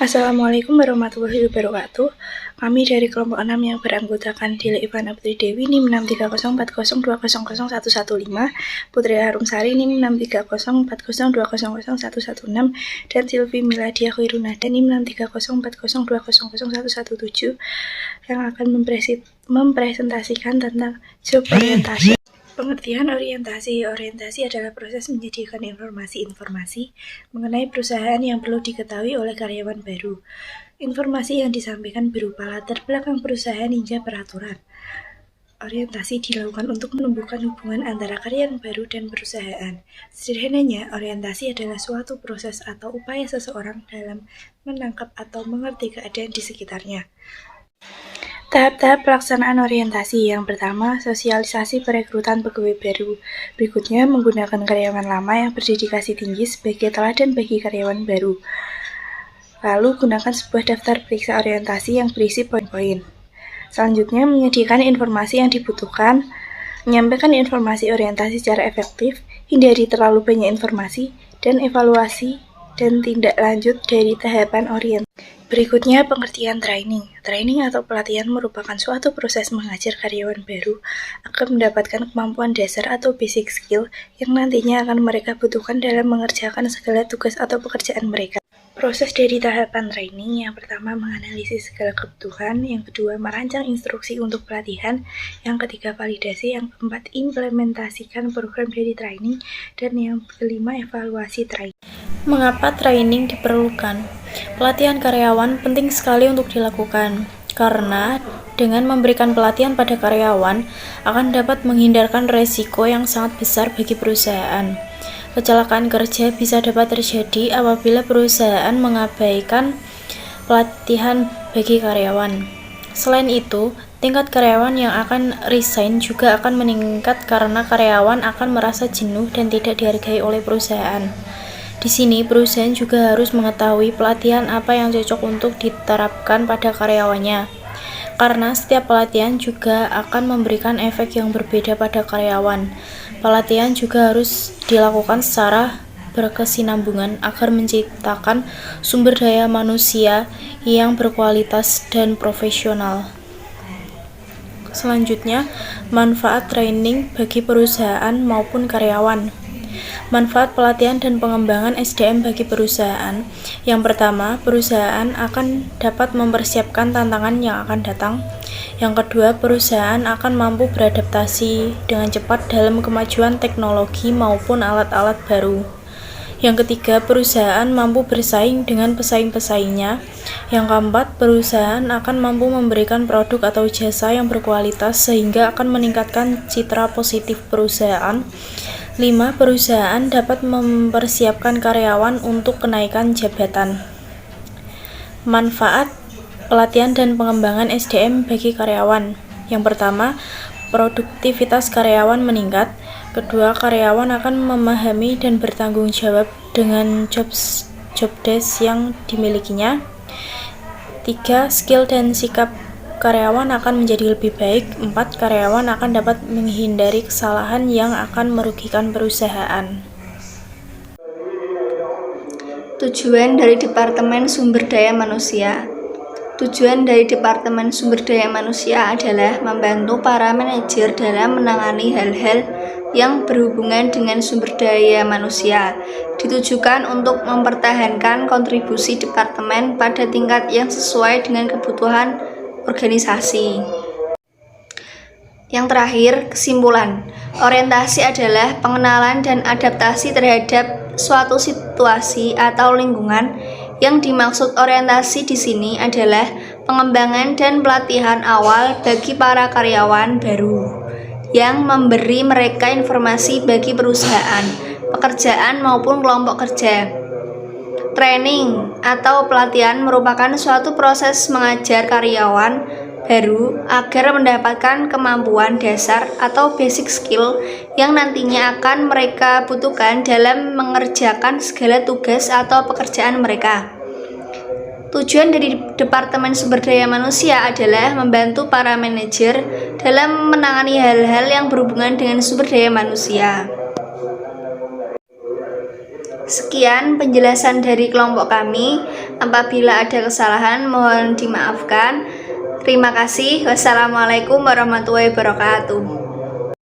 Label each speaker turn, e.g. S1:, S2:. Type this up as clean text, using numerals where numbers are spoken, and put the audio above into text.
S1: Assalamualaikum warahmatullahi wabarakatuh. Kami dari kelompok 6 yang beranggotakan Dila Ivana Putri Dewi NIM 63040200115, Putri Harumsari NIM 63040200116, dan Silvi Miladia Khairunada NIM 63040200117 yang akan mempresentasikan tentang job orientasi. Pengertian orientasi. Orientasi adalah proses menyediakan informasi-informasi mengenai perusahaan yang perlu diketahui oleh karyawan baru. Informasi yang disampaikan berupa latar belakang perusahaan hingga peraturan. Orientasi dilakukan untuk menumbuhkan hubungan antara karyawan baru dan perusahaan. Sederhananya, orientasi adalah suatu proses atau upaya seseorang dalam menangkap atau mengerti keadaan di sekitarnya. Tahap-tahap pelaksanaan orientasi. Yang pertama, sosialisasi perekrutan pegawai baru. Berikutnya, menggunakan karyawan lama yang berdedikasi tinggi sebagai teladan bagi karyawan baru. Lalu, gunakan sebuah daftar periksa orientasi yang berisi poin-poin. Selanjutnya, menyediakan informasi yang dibutuhkan. Menyampaikan informasi orientasi secara efektif, hindari terlalu banyak informasi, dan evaluasi dan tindak lanjut dari tahapan orientasi. Berikutnya, pengertian training. Training atau pelatihan merupakan suatu proses mengajar karyawan baru agar mendapatkan kemampuan dasar atau basic skill yang nantinya akan mereka butuhkan dalam mengerjakan segala tugas atau pekerjaan mereka. Proses dari tahapan training, yang pertama menganalisis segala kebutuhan, yang kedua merancang instruksi untuk pelatihan, yang ketiga validasi, yang keempat implementasikan program dari training, dan yang kelima evaluasi training.
S2: Mengapa training diperlukan? Pelatihan karyawan penting sekali untuk dilakukan, karena dengan memberikan pelatihan pada karyawan akan dapat menghindarkan resiko yang sangat besar bagi perusahaan. Kecelakaan kerja bisa dapat terjadi apabila perusahaan mengabaikan pelatihan bagi karyawan. Selain itu, tingkat karyawan yang akan resign juga akan meningkat karena karyawan akan merasa jenuh dan tidak dihargai oleh perusahaan. Di sini, perusahaan juga harus mengetahui pelatihan apa yang cocok untuk diterapkan pada karyawannya. Karena setiap pelatihan juga akan memberikan efek yang berbeda pada karyawan. Pelatihan juga harus dilakukan secara berkesinambungan agar menciptakan sumber daya manusia yang berkualitas dan profesional. Selanjutnya, manfaat training bagi perusahaan maupun karyawan. Manfaat pelatihan dan pengembangan SDM bagi perusahaan. Yang pertama, perusahaan akan dapat mempersiapkan tantangan yang akan datang. Yang kedua, perusahaan akan mampu beradaptasi dengan cepat dalam kemajuan teknologi maupun alat-alat baru. Yang ketiga, perusahaan mampu bersaing dengan pesaing-pesaingnya. Yang keempat, perusahaan akan mampu memberikan produk atau jasa yang berkualitas sehingga akan meningkatkan citra positif perusahaan. 5. Perusahaan dapat mempersiapkan karyawan untuk kenaikan jabatan. Manfaat pelatihan dan pengembangan SDM bagi karyawan. Yang pertama, produktivitas karyawan meningkat. Kedua, karyawan akan memahami dan bertanggung jawab dengan job desk yang dimilikinya. 3. Skill dan sikap karyawan akan menjadi lebih baik. 4. Karyawan akan dapat menghindari kesalahan yang akan merugikan perusahaan.
S3: Tujuan dari Departemen Sumber Daya Manusia. Tujuan dari Departemen Sumber Daya Manusia adalah membantu para manajer dalam menangani hal-hal yang berhubungan dengan sumber daya manusia. Ditujukan untuk mempertahankan kontribusi departemen pada tingkat yang sesuai dengan kebutuhan organisasi. Yang terakhir, kesimpulan. Orientasi adalah pengenalan dan adaptasi terhadap suatu situasi atau lingkungan. Yang dimaksud orientasi di sini adalah pengembangan dan pelatihan awal bagi para karyawan baru yang memberi mereka informasi bagi perusahaan, pekerjaan maupun kelompok kerja. Training atau pelatihan merupakan suatu proses mengajar karyawan baru agar mendapatkan kemampuan dasar atau basic skill yang nantinya akan mereka butuhkan dalam mengerjakan segala tugas atau pekerjaan mereka. Tujuan dari Departemen Sumber Daya Manusia adalah membantu para manajer dalam menangani hal-hal yang berhubungan dengan sumber daya manusia. Sekian penjelasan dari kelompok kami. Apabila ada kesalahan, mohon dimaafkan. Terima kasih. Wassalamualaikum warahmatullahi wabarakatuh.